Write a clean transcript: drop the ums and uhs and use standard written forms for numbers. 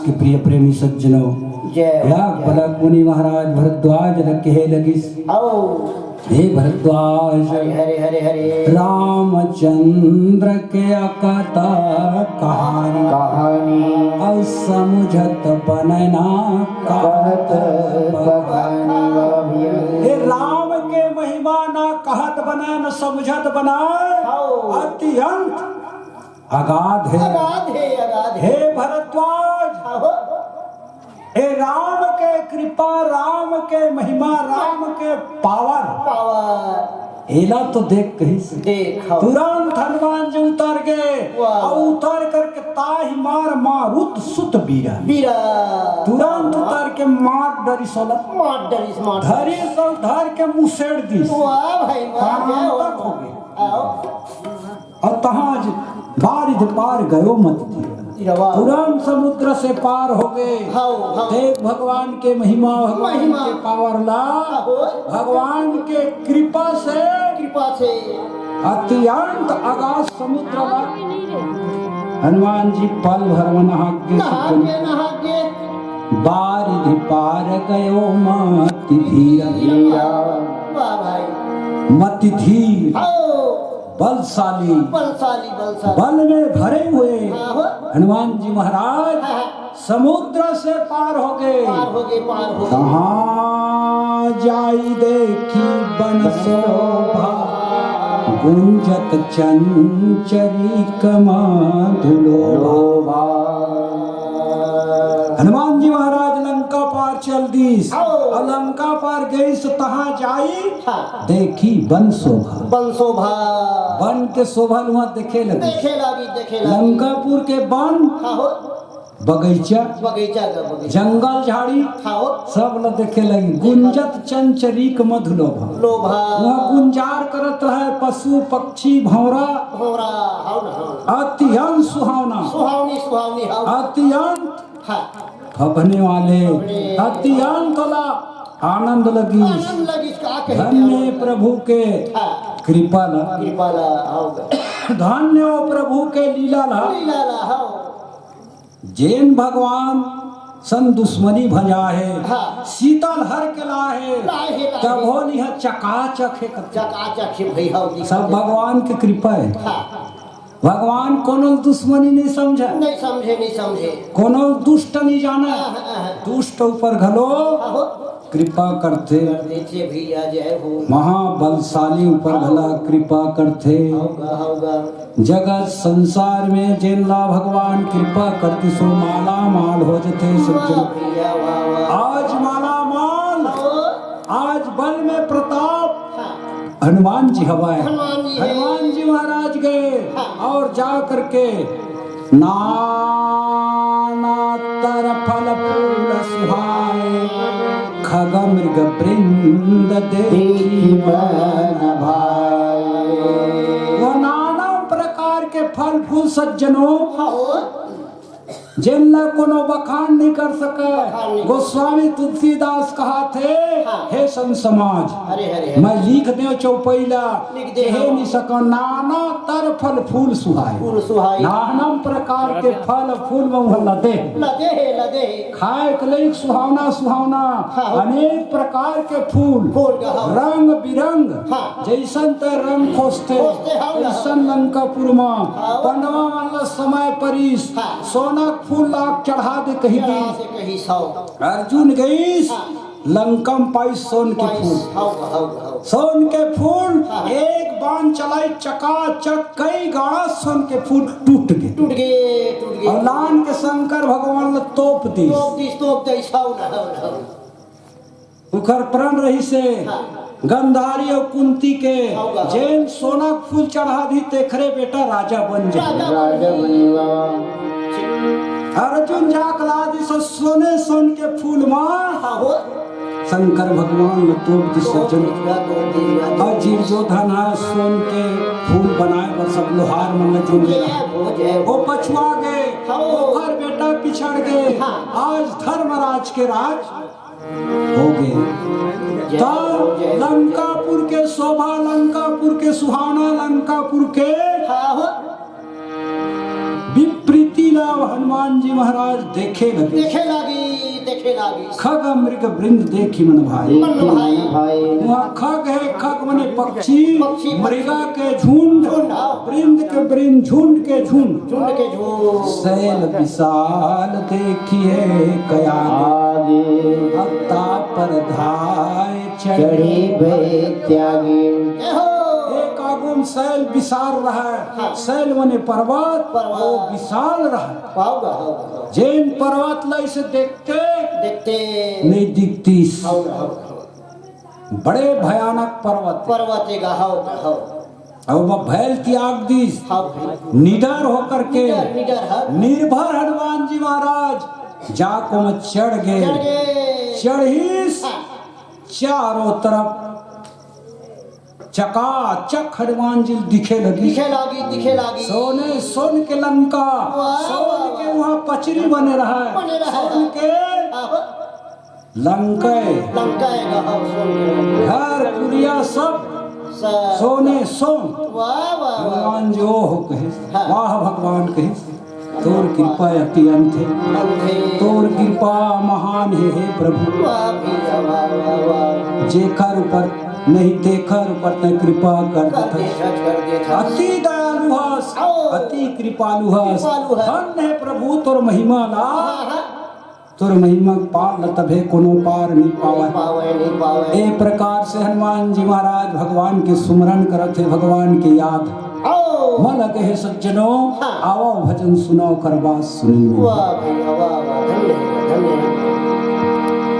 के प्रिय प्रेमी सज्जनों, बलक मुनि महाराज भरद्वाज कहे लगिस, हे भरद्वाज, हरे हरे हरे रामचंद्र के अकता कहानी और समुझत बनना कहत बखानी। हे राम के महिमा ना कहत बना न समझत बना, अत्यंत अगाध है, हे भरद्वाज। हे राम के कृपा, राम के महिमा, राम के पावर एला तो देख कहीं तुरंत हनुमान जी उतर गए और उतर करके ताही मार मारुत सुत बीरा तुरंत उतर के मार डरी सोला धरी सो धर के मुसेड़ दी तक हो गए और तहाँ बारिध पार गयो मत थी, तुरंत समुद्र से पार हो गए। देख भगवान के महिमा, भगवान के पावर ला, भगवान के कृपा से अत्यंत अगाध समुद्र ला हनुमान जी पल भर में नहा के बारिधि पार गयो मति धीरा मति धीर बलशाली बल में भरे हुए हनुमान जी महाराज समुद्र से पार हो गए। कहाँ जाई देखी बन शोभा गुंजत चंचरी कमाधुलोभा। हनुमान जी महाराज लंका पार चल दी और लंका पार गई सो तहाँ जाई देखी बन शोभा वन के शोभा वहाँ देखे लगी लंकापुर के वन बगीचा जंगल झाड़ी सब ल देखे लगी। गुंजत चंचरीक मधुलोभा वहाँ गुंजार करत रहे पशु पक्षी भौरा अत्यंत सुहावना अत्यंत फपने वाले अत्यंत आनंद लगी। धन्य प्रभु के कृपा धन्य प्रभु के लीला जैन भगवान सन दुश्मनी भजा है शीतल हर के लाहे तब हो लिहा चकाचक है सब भगवान की कृपा है। भगवान कोनो दुश्मनी नहीं समझे कोनो दुष्ट नहीं जाना दुष्ट ऊपर घलो कृपा करते महाबलशाली ऊपर भला कृपा करते। जगत संसार में जिनला भगवान कृपा करती सो माला माल हो जाते सज्जन। आज माला माल आज बल में प्रताप हनुमान जी हवाए हनुमान जी महाराज गए और जा करके नाना तरफल फूल सुहाए खग मृग वृंद देखी मन भाए। वो नाना प्रकार के फल फूल सज्जनों जिनला कोनो बखान नहीं कर सके। गोस्वामी तुलसीदास कहा थे हे संत समाज मैं लिख दे चौपैला कहे नहीं सका नाना तर फल फूल सुहाए नाना प्रकार के फल फूल में लदे खाए के लिए सुहावना अनेक प्रकार के फूल रंग बिरंग जैसन ते रंग खोजते ऐसन लंकापुर में पंडवा वाला समय परिस सोना फूल लाख चढ़ा दे कहीं अर्जुन गई लंकम पाई सोन के फूल एक बाण चलाई चकाचक कई गाड़ा सोन के फूल टूट गए और लान के शंकर भगवान ने तोप दी उखर प्रण रही से गंधारी और कुंती के जैन सोना फूल चढ़ा दी तेखरे बेटा राजा बन जाए। अर्जुन जाकला दिस सोने सोन के फूल मां शंकर भगवान ने तोप दी सज्जन। अजीर जो धन है सोन के फूल बनाए पर सब लोहार मन जुड़ गए वो पछुआ गए घर बेटा पिछड़ गए। आज धर्मराज के राज हो गए। तब लंकापुर के शोभा लंकापुर के सुहाना लंकापुर के विप्रीति लीला हनुमान जी महाराज देखे लगे। देखे लागी खग मृग वृंद देखी मन भाई। वहाँ खग है, खग मने पक्षी, मृगा के झुंड, वृंद के वृंद, झुंड के झुंड। शैल विशाल देखिए कयागे, अत्ता पर धाय चढ़ी भय त्यागी। एक आगुन शैल विशाल रहा, शैल मने पर्वत, वो विशाल रहा। जैन पर्वत लाई से देखते नहीं दिखती, बड़े भयानक पर्वत और वह भैल त्याग दी, निडर होकर के निर्भर हनुमान जी महाराज जाको में चढ़ गए। चढ़ी चारों तरफ चकाचक हनुमान जी दिखे लगी। सोने सोन के लंका, सोन के वहाँ पचरी बने रहा है, सोन के लंका, घर पुरिया सब सोने सोन। भगवान जो हो कहे, वाह भगवान कहे, तोर कृपा अति अंत है, तोर कृपा महान है प्रभु। जेकर ऊपर नहीं देखर ऊपर ते कृपा कर देता, अति दयालु हस, अति कृपालु हस। धन्य है प्रभु तोर महिमा ला, तोर महिमा पार तभे कोनो पार नहीं पावे। ए प्रकार से हनुमान जी महाराज भगवान के सुमरन करते, भगवान के याद मन लगे है सज्जनों। आओ भजन सुनाओ कर बात सुनिए।